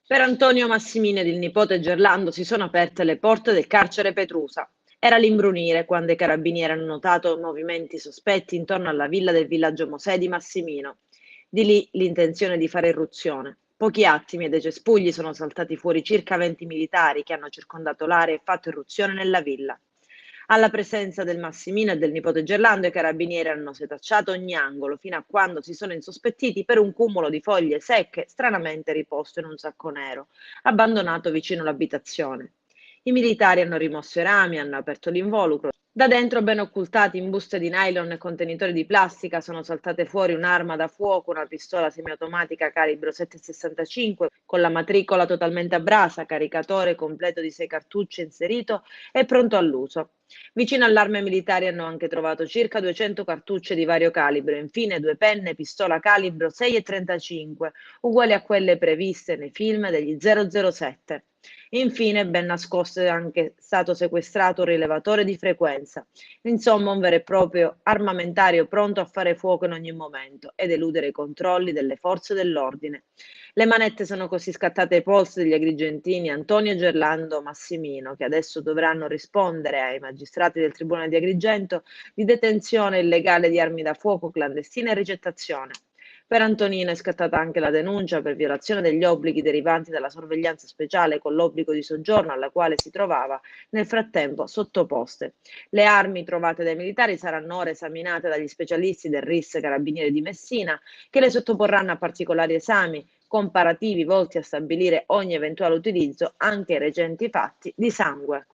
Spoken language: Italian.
Per Antonio Massimino ed il nipote Gerlando si sono aperte le porte del carcere Petrusa. Era l'imbrunire quando i carabinieri hanno notato movimenti sospetti intorno alla villa del villaggio Mosè di Massimino. Di lì l'intenzione di fare irruzione. Pochi attimi e dai cespugli sono saltati fuori circa 20 militari che hanno circondato l'area e fatto irruzione nella villa. Alla presenza del Massimino e del nipote Gerlando, i carabinieri hanno setacciato ogni angolo fino a quando si sono insospettiti per un cumulo di foglie secche stranamente riposto in un sacco nero, abbandonato vicino all'abitazione. I militari hanno rimosso i rami, hanno aperto l'involucro. Da dentro, ben occultati in buste di nylon e contenitori di plastica, sono saltate fuori un'arma da fuoco, una pistola semiautomatica calibro 7,65 con la matricola totalmente a brasa, caricatore completo di 6 cartucce inserito e pronto all'uso. Vicino all'arma i militari hanno anche trovato circa 200 cartucce di vario calibro, infine due penne pistola calibro 6,35, uguali a quelle previste nei film degli 007. Infine, ben nascosto è anche stato sequestrato un rilevatore di frequenza, insomma un vero e proprio armamentario pronto a fare fuoco in ogni momento ed eludere i controlli delle forze dell'ordine. Le manette sono così scattate ai polsi degli agrigentini Antonio Gerlando Massimino, che adesso dovranno rispondere ai magistrati del Tribunale di Agrigento di detenzione illegale di armi da fuoco clandestina e ricettazione. Per Antonino è scattata anche la denuncia per violazione degli obblighi derivanti dalla sorveglianza speciale con l'obbligo di soggiorno alla quale si trovava nel frattempo sottoposte. Le armi trovate dai militari saranno ora esaminate dagli specialisti del RIS Carabinieri di Messina, che le sottoporranno a particolari esami comparativi volti a stabilire ogni eventuale utilizzo, anche ai recenti fatti, di sangue.